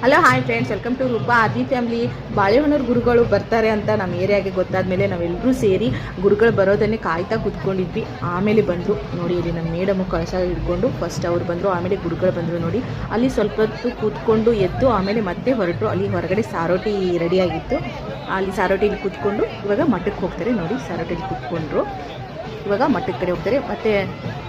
Hello hi friends, welcome to Roopa Adi family. Balehonnur ಗುರುಗಳು ಬರ್ತಾರೆ ಅಂತ ನಮ್ಮ ಏರಿಯಾಗೆ ಗೊತ್ತಾದ ಮೇಲೆ ನಾವೆಲ್ಲರೂ ಸೇರಿ ಗುರುಗಳು ಬರೋದನ್ನೇ ಕಾಯ್ತಾ ಕೂತ್ಕೊಂಡಿದ್ವಿ. ಆಮೇಲೆ ಬಂದರು ನೋಡಿ, ಇಲ್ಲಿ ನಮ್ಮ ಮೇಡಮು ಕಳಶ ಹಿಡ್ಕೊಂಡು ಫಸ್ಟ್ ಅವ್ರು ಬಂದರು, ಆಮೇಲೆ ಗುರುಗಳು ಬಂದರು ನೋಡಿ. ಅಲ್ಲಿ ಸ್ವಲ್ಪ ಹೊತ್ತು ಕೂತ್ಕೊಂಡು ಎದ್ದು ಆಮೇಲೆ ಮತ್ತೆ ಹೊರಟರು. ಅಲ್ಲಿ ಹೊರಗಡೆ ಸಾರೋಟಿ ರೆಡಿಯಾಗಿತ್ತು, ಅಲ್ಲಿ ಸಾರೋಟಿಲಿ ಕೂತ್ಕೊಂಡು ಇವಾಗ ಮಠಕ್ಕೆ ಹೋಗ್ತಾರೆ ನೋಡಿ. ಸಾರೋಟಿಲಿ ಕೂತ್ಕೊಂಡ್ರು, ಇವಾಗ ಮಠದ ಕಡೆ ಹೋಗ್ತಾರೆ. ಮತ್ತು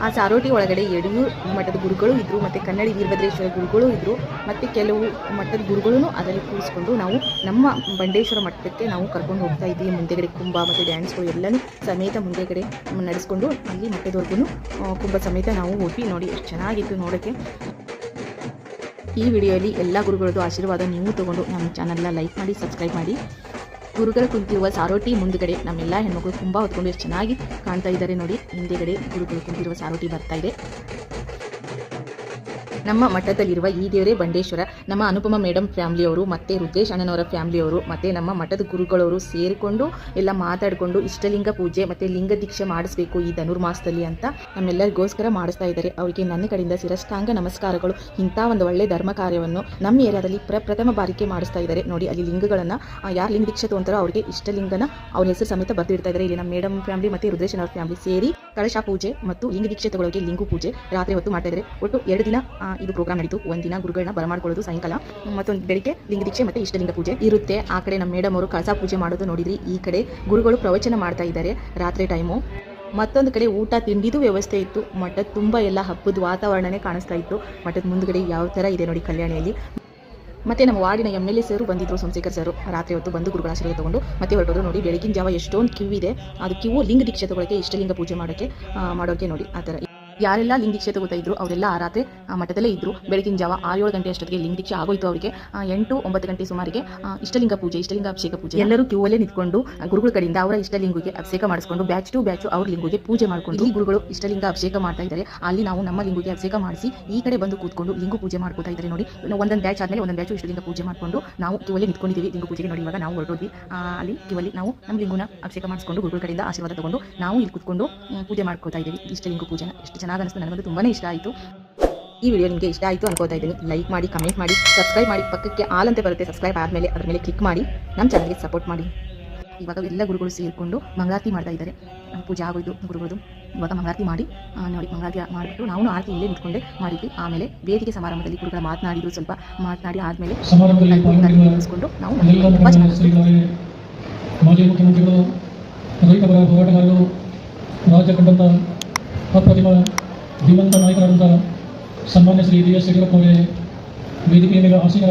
ಆ ಸಾರೋಟಿ ಒಳಗಡೆ ಯಡಿಯೂರು ಮಠದ ಗುರುಗಳು ಇದ್ದರು, ಮತ್ತು ಕನ್ನಡಿ ವೀರಭದ್ರೇಶ್ವರ ಗುರುಗಳು ಇದ್ದರು, ಮತ್ತು ಕೆಲವು ಮಠದ ಗುರುಗಳೂ ಅದರಲ್ಲಿ ಕೂರಿಸ್ಕೊಂಡು ನಾವು ನಮ್ಮ ಬಂಡೇಶ್ವರ ಮಠಕ್ಕೆ ನಾವು ಕರ್ಕೊಂಡು ಹೋಗ್ತಾ ಇದ್ವಿ. ಮುಂದೆಗಡೆ ಕುಂಭ ಮತ್ತು ಡ್ಯಾನ್ಸ್ಗಳು ಎಲ್ಲನೂ ಸಮೇತ ಮುಂದೆಗಡೆ ನಡೆಸ್ಕೊಂಡು ಅಲ್ಲಿ ಮಠದವರೆಗೂ ಕುಂಭ ಸಮೇತ ನಾವು ಹೋದ್ವಿ ನೋಡಿ. ಎಷ್ಟು ಚೆನ್ನಾಗಿತ್ತು ನೋಡೋಕ್ಕೆ. ಈ ವಿಡಿಯೋಲಿ ಎಲ್ಲ ಗುರುಗಳದ್ದು ಆಶೀರ್ವಾದ ನೀವು ತೊಗೊಂಡು ನಮ್ಮ ಚಾನಲ್ನ ಲೈಕ್ ಮಾಡಿ, ಸಬ್ಸ್ಕ್ರೈಬ್ ಮಾಡಿ. ಗುರುಗಳು ಕುಂತಿರುವ ಸಾರೋಟಿ ಮುಂದುಗಡೆ ನಮ್ಮೆಲ್ಲ ಹೆಣ್ಮಕ್ಳು ತುಂಬ ಹೊತ್ಕೊಂಡು ಎಷ್ಟು ಚೆನ್ನಾಗಿ ಕಾಣ್ತಾ ಇದ್ದಾರೆ ನೋಡಿ. ಹಿಂದೆಗಡೆ ಗುರುಗಳು ಕುಂತಿರುವ ಸಾರೋಟಿ ಬರ್ತಾ ಇದೆ. ನಮ್ಮ ಮಠದಲ್ಲಿರುವ ಈ ದೇವರೇ ಬಂಡೇಶ್ವರ. ನಮ್ಮ ಅನುಪಮ ಮೇಡಮ್ ಫ್ಯಾಮ್ಲಿಯವರು ಮತ್ತು ರುದ್ರೇಶ್ ಅಣ್ಣನವರ ಫ್ಯಾಮ್ಲಿಯವರು ಮತ್ತು ನಮ್ಮ ಮಠದ ಗುರುಗಳವರು ಸೇರಿಕೊಂಡು ಎಲ್ಲ ಮಾತಾಡಿಕೊಂಡು ಇಷ್ಟಲಿಂಗ ಪೂಜೆ ಮತ್ತು ಲಿಂಗ ದೀಕ್ಷೆ ಮಾಡಿಸ್ಬೇಕು ಈ ಧನುರ್ಮಾಸದಲ್ಲಿ ಅಂತ ನಮ್ಮೆಲ್ಲರಿಗೋಸ್ಕರ ಮಾಡಿಸ್ತಾ ಇದ್ದಾರೆ. ಅವರಿಗೆ ನನ್ನ ಕಡೆಯಿಂದ ಶಿರಷ್ಟಾಂಗ ನಮಸ್ಕಾರಗಳು. ಇಂಥ ಒಂದು ಒಳ್ಳೆ ಧರ್ಮ ಕಾರ್ಯವನ್ನು ನಮ್ಮ ಏರಿಯಾದಲ್ಲಿ ಪ್ರಥಮ ಬಾರಿಗೆ ಮಾಡಿಸ್ತಾ ಇದ್ದಾರೆ ನೋಡಿ. ಅಲ್ಲಿ ಲಿಂಗಗಳನ್ನು ಯಾರು ಲಿಂಗ ದೀಕ್ಷೆ ತೊಗೊಂತಾರೋ ಅವರಿಗೆ ಇಷ್ಟಲಿಂಗನ ಅವ್ರ ಹೆಸರು ಸಮೇತ ಬರ್ತಿರ್ತಾ ಇದ್ದಾರೆ. ಇಲ್ಲಿ ನಮ್ಮ ಮೇಡಮ್ ಫ್ಯಾಮ್ಲಿ ಮತ್ತು ರುದ್ರೇಶ್ ಅವರ ಫ್ಯಾಮ್ಲಿ ಸೇರಿ ಕಳಶ ಪೂಜೆ ಮತ್ತು ಲಿಂಗ ದೀಕ್ಷೆ ತಗೊಳ್ಳೋಕೆ ಲಿಂಗು ಪೂಜೆ ರಾತ್ರಿ ಹೊತ್ತು ಮಾಡ್ತಾ ಇದ್ದಾರೆ. ಒಟ್ಟು 2 ದಿನ ಇದು ಪ್ರೋಗ್ರಾಮ್ ನಡೀತು. ಒಂದಿನ ಗುರುಗಳನ್ನ ಬರಮಾಡ್ಕೊಳ್ಳೋದು ಸಾಯಂಕಾಲ, ಮತ್ತೊಂದು ಬೆಳಿಗ್ಗೆ ಲಿಂಗ ದೀಕ್ಷೆ ಮತ್ತು ಇಷ್ಟಲಿಂಗ ಪೂಜೆ ಇರುತ್ತೆ. ಆ ಕಡೆ ನಮ್ಮ ಮೇಡಮ್ ಅವರು ಕಳಸ ಪೂಜೆ ಮಾಡೋದು ನೋಡಿದ್ರಿ. ಈ ಕಡೆ ಗುರುಗಳು ಪ್ರವಚನ ಮಾಡ್ತಾ ಇದ್ದಾರೆ ರಾತ್ರಿ ಟೈಮು. ಮತ್ತೊಂದು ಕಡೆ ಊಟ ತಿಂಡಿದು ವ್ಯವಸ್ಥೆ ಇತ್ತು. ಮಠದ ತುಂಬ ಎಲ್ಲ ಹಬ್ಬದ ವಾತಾವರಣನೇ ಕಾಣಿಸ್ತಾ ಇತ್ತು. ಮಠದ ಮುಂದುಗಡೆ ಯಾವ ಥರ ಇದೆ ನೋಡಿ ಕಲ್ಯಾಣಿಯಲ್ಲಿ. ಮತ್ತು ನಮ್ಮ ವಾರ್ಡಿನ MLA ಸರು ಬಂದಿದ್ದರು, ಸೋಮಶೇಖರ್ ಸರು. ರಾತ್ರಿ ಹೊತ್ತು ಬಂದು ಗುರುಗಳ ಆಶೀರ್ವಾದ ತೊಗೊಂಡು ಮತ್ತೆ ಹೊರಟೋದು ನೋಡಿ. ಬೆಳಗಿನ ಜಾವ ಎಷ್ಟೊಂದು ಕ್ಯೂ ಇದೆ. ಅದು ಕ್ಯೂ ಲಿಂಗ ದೀಕ್ಷೆ ತಗೊಳ್ಳೋಕ್ಕೆ, ಇಷ್ಟಲಿಂಗ ಪೂಜೆ ಮಾಡೋಕ್ಕೆ ನೋಡಿ. ಆ ಥರ ಯಾರೆಲ್ಲ ಲಿಂಗ ದೀಕ್ಷೆ ತಗೋತಾ ಇದ್ರು ಅವರೆಲ್ಲ ಆ ರಾತ್ರಿ ಮಠದಲ್ಲೇ ಇದ್ದರು. ಬೆಳಗಿನ ಜಾವ 6-7 ಗಂಟೆ ಅಷ್ಟೊತ್ತಿಗೆ ಲಿಂಗ ದೀಕ್ಷೆ ಆಗೋಯ್ತು ಅವರಿಗೆ. 8-9 ಗಂಟೆ ಸುಮಾರಿಗೆ ಇಷ್ಟಲಿಂಗ ಪೂಜೆ, ಇಷ್ಟಲಿಂಗ ಅಭಿಷೇಕ ಪೂಜೆ ಎಲ್ಲರೂ ಕ್ಯೂ ಅಲ್ಲೇ ನಿಂತ್ಕೊಂಡು ಗುರುಗಳ ಕಡೆಯಿಂದ ಅವರ ಇಷ್ಟಲಿಂಗಿಗೆ ಅಭಿಷೇಕ ಮಾಡಿಸ್ಕೊಂಡು ಬ್ಯಾಚ್ ಟು ಬ್ಯಾಚ್ ಅವ್ರ ಲಿಂಗಿಗೆ ಪೂಜೆ ಮಾಡ್ಕೊಂಡು ಗುರುಗಳು ಇಷ್ಟಲಿಂಗ ಅಭಿಷೇಕ ಮಾಡ್ತಾ ಇದ್ದಾರೆ. ಅಲ್ಲಿ ನಾವು ನಮ್ಮ ಲಿಂಗಿಗೆ ಅಭಿಷೇಕ ಮಾಡಿಸಿ ಈ ಕಡೆ ಬಂದು ಕೂತ್ಕೊಂಡು ಲಿಂಗು ಪೂಜೆ ಮಾಡ್ಕೊತಾ ಇದ್ದಾರೆ ನೋಡಿ. ಒಂದೊಂದು ಬ್ಯಾಚ್ ಆದಮೇಲೆ ಒಂದೊಂದು ಬ್ಯಾಚ್ ಇಷ್ಟಲಿಂಗ ಪೂಜೆ ಮಾಡಿಕೊಂಡು ನಾವು ಕ್ಯೂ ಅಲ್ಲಿ ನಿಂತ್ಕೊಂಡಿದ್ದೀವಿ ಲಿಂಗು ಪೂಜೆಗೆ ನೋಡಿ. ಇವಾಗ ನಾವು ಹೊರಟೋದ್ವಿ. ಅಲ್ಲಿ ಕ್ಯೂ ಅಲ್ಲಿ ನಾವು ನಮ್ಮ ಲಿಂಗುನ ಅಭಿಷೇಕ ಮಾಡಿಸ್ಕೊಂಡು ಗುರುಗಳ ಕಡೆಯಿಂದ ಆಶೀರ್ವಾದ ತಗೊಂಡು ನಾವು ಇಲ್ಲಿ ಕೂತ್ಕೊಂಡು ಪೂಜೆ ಮಾಡ್ಕೊತಾ ಇದ್ದೀವಿ ಇಷ್ಟಲಿಂಗ ಪೂಜೆನ. ಎಷ್ಟು ಚೆನ್ನಾಗಿ ಅನಿಸ್ತು, ನನಗಂತೂ ತುಂಬಾ ಇಷ್ಟ ಆಯಿತು. ಈ ವಿಡಿಯೋ ನಿಮಗೆ ಇಷ್ಟ ಆಯಿತು ಅನ್ಕೋತಾ ಇದ್ದೀನಿ. ಲೈಕ್ ಮಾಡಿ, ಕಮೆಂಟ್ ಮಾಡಿ, ಸಬ್ಸ್ಕ್ರೈಬ್ ಮಾಡಿ. ಪಕ್ಕಕ್ಕೆ ಆಲ್ ಅಂತ ಬರುತ್ತೆ, ಸಬ್ಸ್ಕ್ರೈಬ್ ಆದಮೇಲೆ ಅದರ ಮೇಲೆ ಕ್ಲಿಕ್ ಮಾಡಿ ನಮ್ಮ ಚಾನಲ್ಗೆ ಸಪೋರ್ಟ್ ಮಾಡಿ. ಇವಾಗ ಎಲ್ಲ ಗುರುಗಳು ಸೇರಿಕೊಂಡು ಮಂಗಳಾರತಿ ಮಾಡ್ತಾ ಇದ್ದಾರೆ. ಪೂಜೆ ಆಗೋಯ್ತು ಗುರುಗಳದು. ಇವಾಗ ಮಂಗಳಾರತಿ ಮಾಡಿ ನೋಡಿ. ಮಂಗಳಾರತಿ ಮಾಡಿಬಿಟ್ಟು ನಾವು ಆರತಿ ಇಲ್ಲೇ ನಿಂತ್ಕೊಂಡೆ ಮಾಡಿದ್ವಿ. ಆಮೇಲೆ ವೇದಿಕೆ ಸಮಾರಂಭದಲ್ಲಿ ಗುರುಗಳು ಮಾತನಾಡಿದ್ರು. ಸ್ವಲ್ಪ ಮಾತನಾಡಿ ಆದಮೇಲೆ ಮುಗಿಸ್ಕೊಂಡು ನಾವು ತುಂಬ ಚೆನ್ನಾಗಿ ಮಾಜಿ ಮುಖ್ಯಮಂತ್ರಿಗಳು, ರೈತರ ಹೋರಾಟಗಾರರು, ರಾಜ್ಯ ಕಂಡಂಥ ಅಪ್ರತಿಮ ಧೀಮಂತ ನಾಯಕರಾದಂಥ ಸನ್ಮಾನ್ಯ ಶ್ರೀ DS ಯಡಿಯೂರಪ್ಪ ಅವರೇ ವೇದಿಕೆಯ ಮೇಲೆ ಆಸೀನ